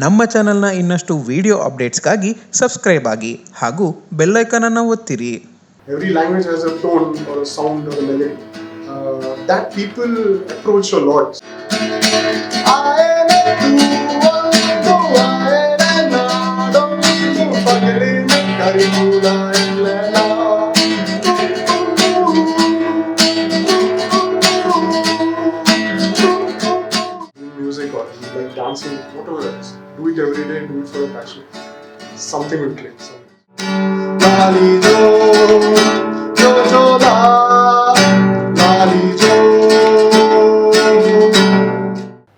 ನಮ್ಮ ಚಾನೆಲ್ನ ಇನ್ನಷ್ಟು ವಿಡಿಯೋ ಅಪ್ಡೇಟ್ಸ್ಗಾಗಿ ಸಬ್ಸ್ಕ್ರೈಬ್ ಆಗಿ ಹಾಗೂ ಬೆಲ್ ಐಕಾನ್ ಅನ್ನು ಒತ್ತಿರಿ. Every language has a tone or a sound or a melody that people approach a lot. Music or like dancing, whatever it is. Do it every day, do it for a passion. Something will click.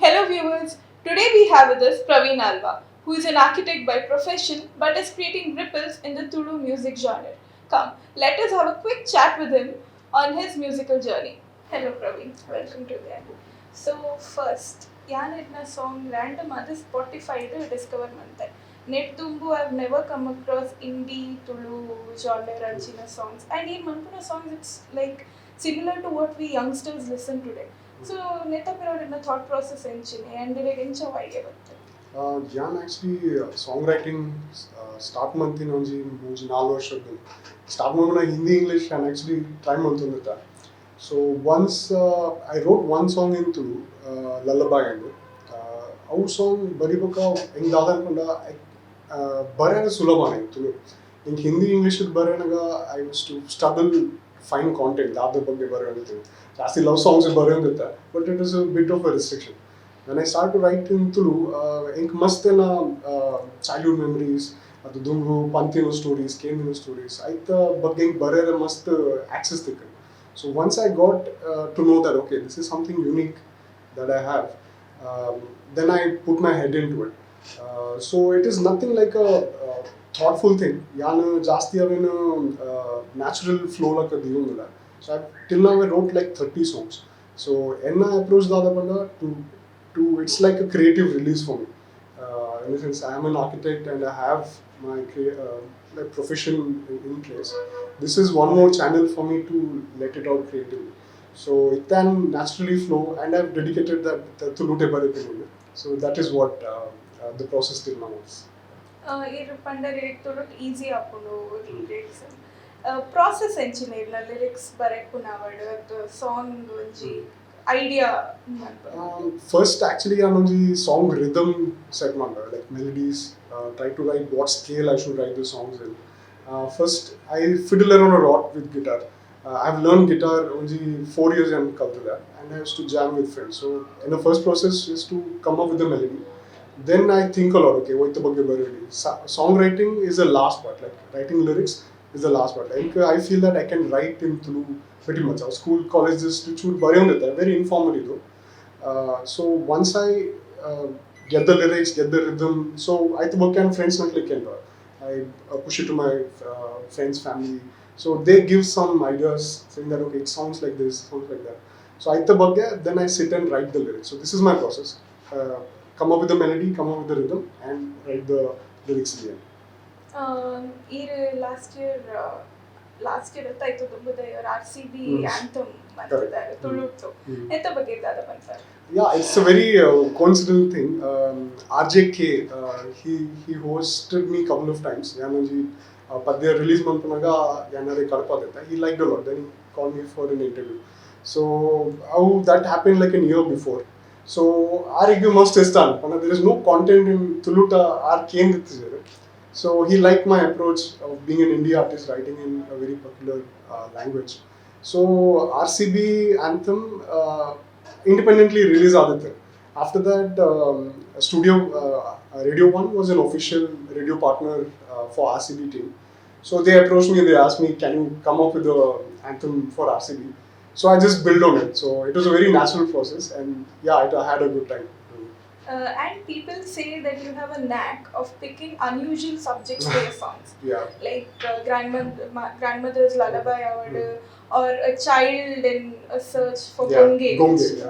Hello viewers, today we have with us Praveen Alva, who is an architect by profession but is creating ripples in the Tulu music genre. Come, let us have a quick chat with him on his musical journey. Hello Praveen, welcome to the end. So first, Yanetna song random other Spotify discover mante. Net Tumbu I've never come across indie Tulu genre ranchina songs. And in Manpuna songs it's like similar to what we youngsters listen today. So Neta Pirodina thought process enchine and did it inch of idea with Jan actually songwriting start month in onji 4 ವರ್ಷದ್ದು start month Hindi English and actually try month undita. So once I wrote one song in Tulu, Lullaby and our song baribaka ಹೆಂಗ್ ದಾದ ಅನ್ಕೊಂಡ ಬರೆಯೋಣ ಸುಲಭನೇ ತುಳು. ಹಿಂಗೆ Hindi English ಬರೆಯೋಣಾಗ I use to struggle fine content ದಾದ ಬಗ್ಗೆ ಬರೆಯೋಂತೀವಿ. ಜಾಸ್ತಿ ಲವ್ ಸಾಂಗ್ಸ್ ಬರೆಯೋದಿತ್ತ but it is a bit of a restriction. When I start to write in Tulu ಹಿಂಗೆ ಮಸ್ತೆನ ಚೈಲ್ಡ್ಹುಡ್ ಮೆಮರೀಸ್ ಅದು ದುಂಗು ಪಂತಿನ ಸ್ಟೋರೀಸ್ ಕೇಮಿನ ಸ್ಟೋರೀಸ್ ಐತ ಬಗ್ಗೆ ಹಿಂಗೆ ಬರೆಯೋರೆ ಮಸ್ತ್ ಆಕ್ಸೆಸ್ ತಿಕ್ಕ. So once I got to know that okay this is something unique that I have, then I put my head into it. So it is nothing like a thoughtful thing. Yana jasti avena natural flow like a diyundala. So till now I wrote like 30 songs. So enna approach dada banda to it's like a creative release for me. In the sense I am an architect and I have my like profession in place. This is one more channel for me to let it out creatively. So it can naturally flow, and I've dedicated that to Lute Baripin. So that is what the process till now is. ಇದು ಪಂಡರೆ ತೊಡಟ್ easy ಆಪುಂಡು lyrics process ಎಂಚಿನ lyrics ಬರೆಕು ನಾವಡು ಅದು song ಒಂಜಿ idea First actually anonji song rhythm set manga like melodies, try to write what scale I should write the songs in. First I fiddle around a lot with guitar. I've learned guitar only 4 years and culture that, and I used to jam with friends. So in the first process is to come up with the melody. Then I think a lot. Okay, what the bugge baradi. Songwriting is the last part. Like writing lyrics is the last part. Like I feel that I can write in Tulu pretty much. Our school, colleges, to choose very informally though. So once I get the lyrics, get the rhythm, so I think work and friends not like I push it to my friends, family. So they give some ideas saying that okay it sounds like this, sounds like that. So I then I sit and write the lyrics. So this is my process. Come up with the melody, come up with the rhythm, and write the lyrics at the end. Last year ಹೊತ್ತಾಯ್ತು ತುಂಬುದಯ್ಯ RCB anthem ಮಾಡ್ತಿದ್ದಾರೆ ತುಳುತ್ತು ಎಂತ ಬಗ್ಗೆ ಇದ್ದಾದ ಬಂತಾರೆ. Yeah, it's a very coincidental thing. RJK, he hosted me a couple of times. Yanaji padya release mantunaga yanare kadpadetta. He liked a lot. Then he called me for an interview. So how that happened like a year before. So RQ must is done. There is no content in Tuluta R came with this. So he liked my approach of being an indie artist writing in a very particular language. So RCB anthem independently released Aditya. After that, Radio 1 was an official radio partner for RCB team. So they approached me and they asked me, can you come up with the anthem for RCB? So I just built on it. So it was a very natural process and yeah, I had a good time. And people say that you have a knack of picking unusual subjects for your songs. Yeah. Like grandmother's lullaby or a child in a search for Gonge,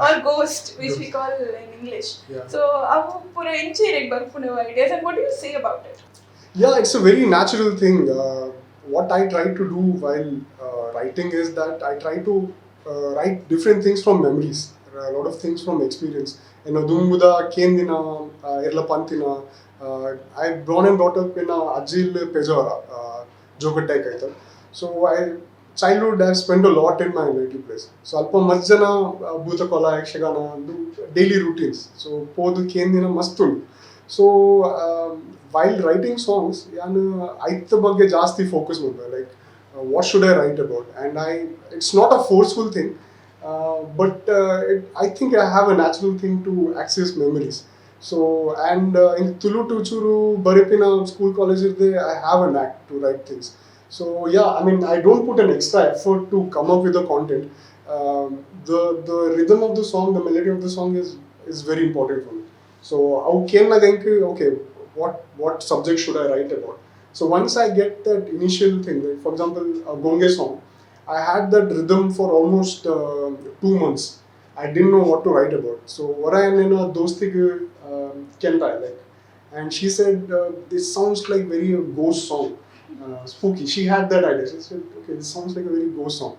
or ghost, which we call in English. Yeah. So, avu pura enchirek barpuna ideas, and what do you say about it? Yeah, it's a very natural thing. What I try to do while writing is that I try to write different things from memories a lot of things from experience. Dumbuda, Kendina, Erla Pantina. I born and brought up in Ajil Pejora, Jogatek. So I childhood I spent a lot in my native place. So Alpa Majjana, Bhutakola, Yakshagana, do daily routines. So Podu Kendina Mastun. So while writing songs, I ಬಗ್ಗೆ ಜಾಸ್ತಿ focus ಮಾಡ್ದೆ. Like what should I write about? And it's not a forceful thing, but I think I have a natural thing to access memories. So and in Tulu Tuchuru, Baripina school college, I have a knack to write things. So yeah, I mean I don't put an extra effort to come up with the content. The rhythm of the song, the melody of the song is very important for me. So how can I think, okay, what subject should I write about? So once I get that initial thing, like for example, a Gonge song, I had that rhythm for almost 2 months. I didn't know what to write about. So what I am in a dosti Kentai, like, and she said, this sounds like very ghost song, spooky. She had that idea. She said, okay, this sounds like a very ghost song.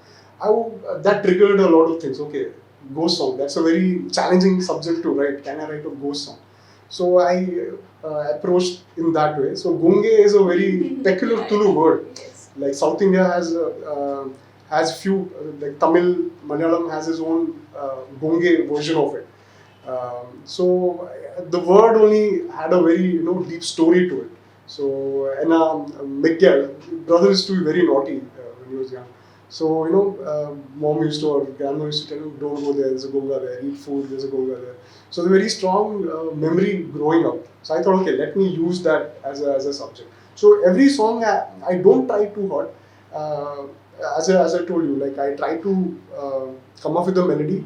That triggered a lot of things. Okay, ghost song. That's a very challenging subject to write. Can I write a ghost song? So I approached in that way. So Gonge is a very peculiar Tulu word. Yes. Like South India has few, like Tamil, Malayalam has its own Gonge version of it. So the word only had a very deep story to it. So and Miguel, brother used to be very naughty when he was young. So mom used to or grandma used to tell him, don't go there. There's a Gonga there. Eat food. There's a Gonga there. So the very strong memory growing up. So I thought, okay, let me use that as a subject. So every song I don't try too hard. As I told you, like I try to come up with a melody,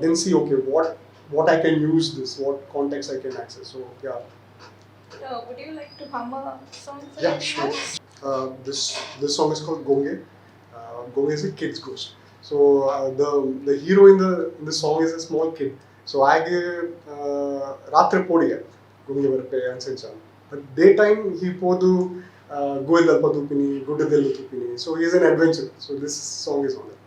then see, okay, what I can use this, what context I can access. So yeah. Would you like to hum a song for Yeah, sure. us? This song is called Gonge. Gonge is a kid's ghost. So the hero in the song is a small kid. So I Ratre Podiya Gonge Varpe and Sencha. But daytime he podu Goildalpa Tupini, Gudadellu Tupini. So he is an adventure. So this song is on it.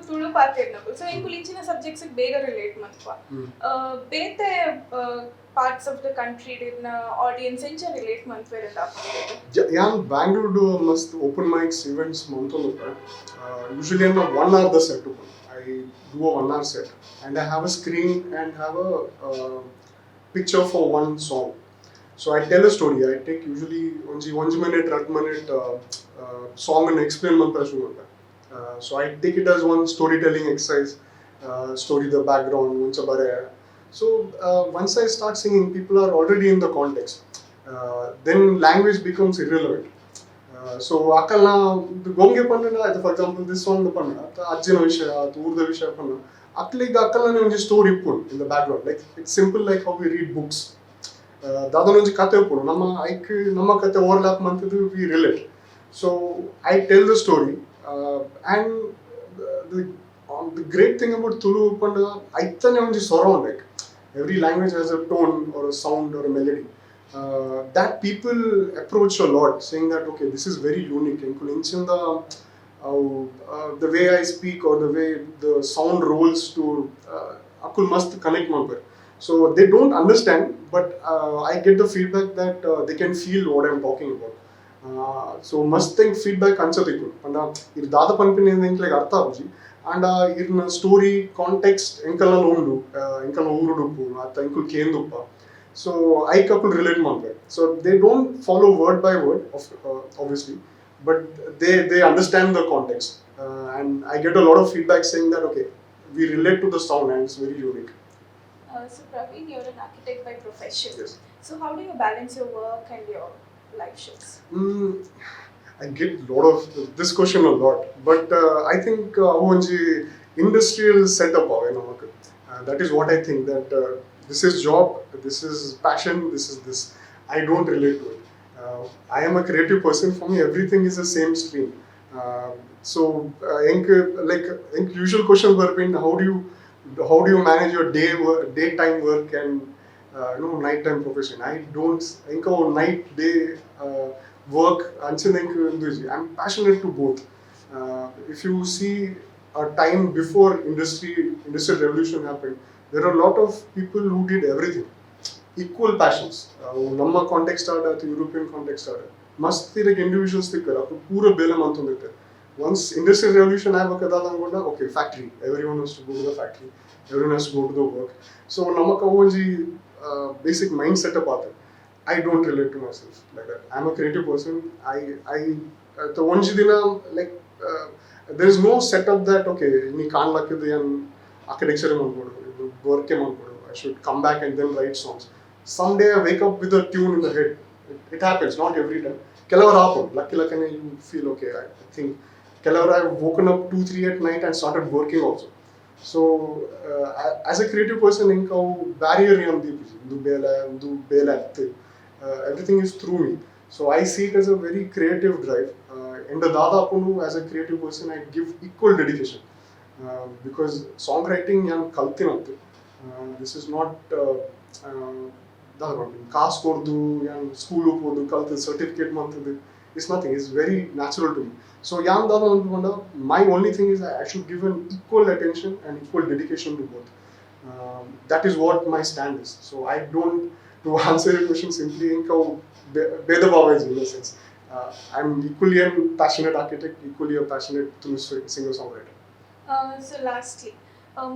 Tulu part ಇರ್ನಬಲ್ ಸೊ ಇಂಕುಲ್ ಇಂಚಿನ subjects ಬೇಗ relate ಮನ್ಪ ಬೇತೆ parts of the country in audience encha relate manfere yan Bangalore do must open mics events monthon usually in 1 hour the set open. I do a 1 hour set and I have a screen and have a picture for one song. So I tell a story. I take usually only 1 minute, 2 minute song and explain man prashu. So I take it as one storytelling exercise. Story the background, once a bare. So once I start singing, people are already in the context. Then language becomes irrelevant. So akalla gonge panna, for example, this song the panna, ajjina vishaya, urda vishaya panna. Akliga akalla ne onji story put in the background. Like it's simple like how we read books. Dadon onji kate put. Namma kate overlap mantadu we relate. So I tell the story and the great thing about Tulu Upanda, aitane onji surround like. Every language has a tone or a sound or a melody. That people approach a lot, saying that okay, this is very unique. And the way I speak or the way the sound rolls to akul must connect mamper. So they don't understand, but I get the feedback that they can feel what I'm talking about. So must think feedback ansathiku. And ir dada panpine like artha avuji. And in story context enkala nondu enkala urudu atta enkul kenduppa so I couple relate manpe so they don't follow word by word obviously but they understand the context and I get a lot of feedback saying that okay we relate to the sound and it's very unique. So Praveen, you're an architect by profession. Yes. So how do you balance your work and your life shifts? I get this question a lot, but I think onji industrial setup namakku. That is what I think that this is job, this is passion, this is this. I don't relate to it. I am a creative person. For me, everything is the same stream. So, usual questions were been how do you manage your daytime work and nighttime profession? I don't think night day. Work I'm passionate to both. If you see a time before industrial revolution happened, there are a lot of people who did everything, equal passions. Namma context ada to European context ada must like individuals thicker apu pura bela mantundite. Once industrial revolution agakada angonda okay factory, everyone has to go to the factory, everyone has to go to the work. So namaka onji basic mindset apart. I don't relate to myself like that. I'm a creative person. The onji dina like there is no setup that okay ni kan lakkide and architecture mankodu work mankodu I should come back and then write songs. Someday I wake up with a tune in the head. It happens, not every time. Kelavaru happen luckily you feel okay. I think kelavaru I've woken up 2-3 at night and started working also. So as a creative person inka barrier yandi du bela everything is through me. So I see it as a very creative drive. And the dada apunu as a creative person I give equal dedication because songwriting yan kaltinante. This is not class kordu yan school podu kalti certificate mantadu. It's nothing. It's very natural to me. So yan dada antu my only thing is I should give an equal attention and equal dedication to both. That is what my stand is. So I don't. To answer your question simply, Beda Bavaji in a sense. I'm equally a passionate architect, equally a passionate singer-songwriter. So lastly,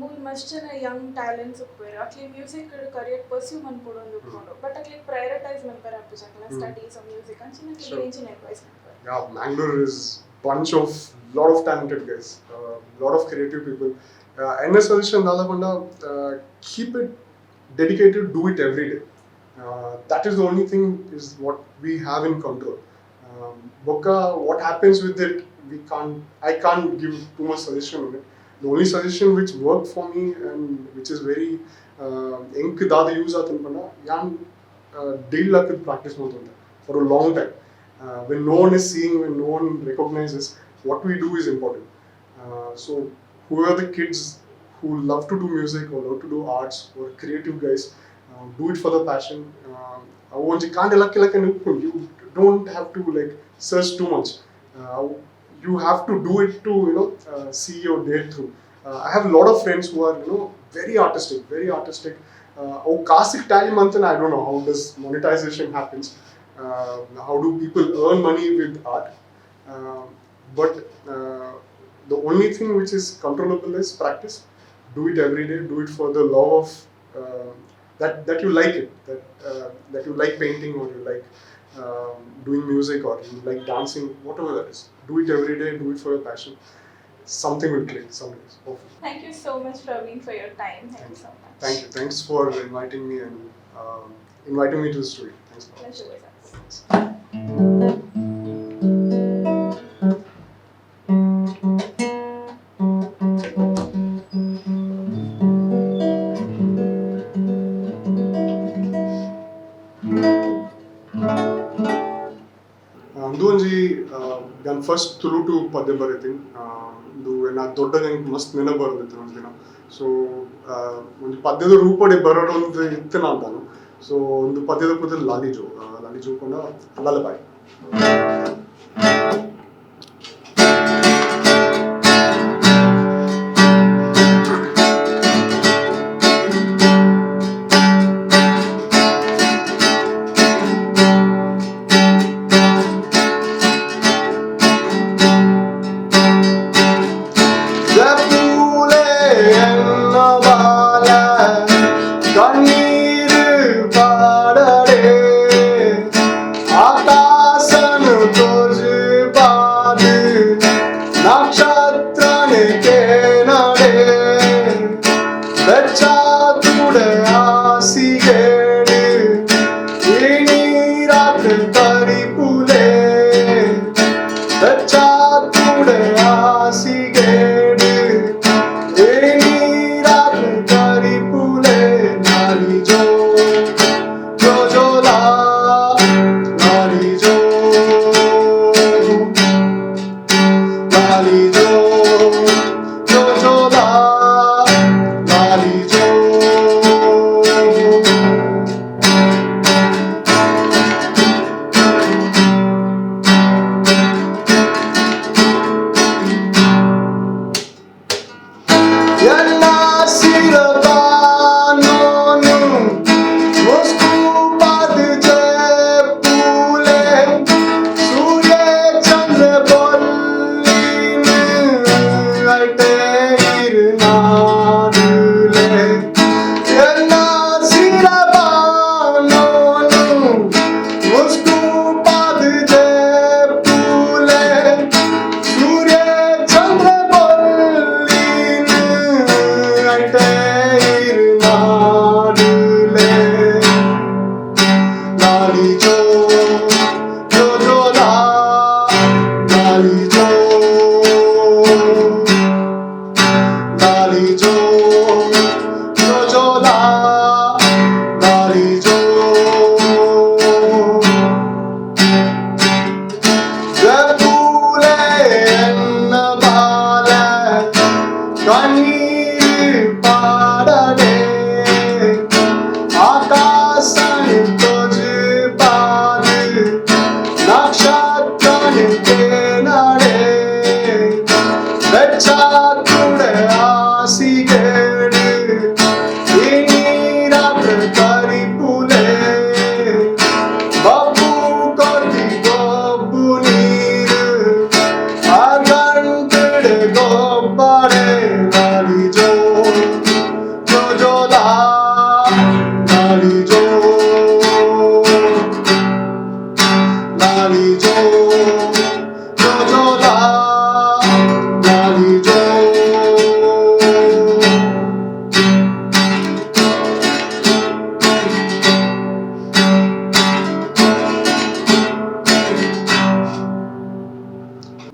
ಮೂರು ಮಸ್ಟ್ ಜನ young talents ಉಪ್ಪೇರು ಅಕ್ಲಿ music career pursue ಮನ್ಪೋಡು ಒಂದು ಉಪ್ಕೊಂಡು but ಅಕ್ಲಿ prioritize ಮನ್ಪೇರು ಅಪ್ಪುಜಾಕಲ್ಲ ಸ್ಟಡೀಸ್ ಮ್ಯೂಸಿಕ್ ಅಂಚಿನ ರೇಂಜಿನ ಅಡ್ವೈಸ್ ಮನ್ಪೇರು. Yeah, Bangalore is bunch of lot of talented guys, lot of creative people. And a suggestion nalapanda keep it dedicated, do it every day. That is the only thing is what we have in control. Boka, what happens with it, I can't give too much suggestion on it. The only suggestion which worked for me and which is very ink dada use athunpanda yan daily luck practice mantunda for a long time. When no one is seeing, when no one recognizes, what we do is important. So who are the kids who love to do music or love to do arts or creative guys, do it for the passion. You don't have to like search too much. you have to do it to see your day through. I have a lot of friends who are very artistic. Oh, classic talent month, and I don't know how does monetization happens. How do people earn money with art? But the only thing which is controllable is practice. Do it every day. Do it for the love of that you like it. That you like painting, or you like doing music, or you like dancing, whatever that is. Do it every day. Do it for your passion. Something will click someday. Hopefully. Thank you so much, Praveen, for your time. Thank you so much. Thank you. Thanks for inviting me and inviting me to the studio. Thanks. Pleasure was ours. ಒಂದೊಂಜಿ ನಾನು first ತುಳುಟು ಪದ್ಯ ಬರೀತೀನಿ ಇದು ನಾ ದೊಡ್ಡ ನಂಗೆ ಮಸ್ತ್ ನೆನಪು ಬರೋದಿತ್ತು ಒಂದು ದಿನ ಸೊ ಒಂದು ಪದ್ಯದ ರೂಪಡೆ ಬರೋದು ಒಂದು ಇತ್ತು ನಾನು ಸೊ ಒಂದು ಪದ್ಯದ ಪದ ಲಾಲಿಜು ಕೊಂಡ ಲಲ್ಲಬಾಯಿ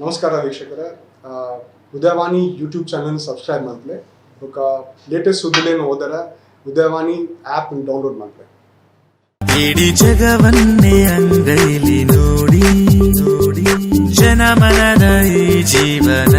ನಮಸ್ಕಾರ ವೀಕ್ಷಕರೇ, ಉದಯವಾಣಿ ಯೂಟ್ಯೂಬ್ ಚಾನಲ್ ಸಬ್ಸ್ಕ್ರೈಬ್ ಮಾಡ್ಲೆ ఒక లేటెస్ట్ ಸುದ್ದಿಲೇನು ಹೋದರೆ ಉದಯವಾಣಿ ಆ್ಯಪ್ ಡೌನ್ಲೋಡ್ ಮಾಡ್ಲೆ. ಇಡೀ ಜಗವನ್ನೇ ಅಂಗೈಲಿ ನೋಡಿ ಜನಮನದ ಈ ಜೀವನ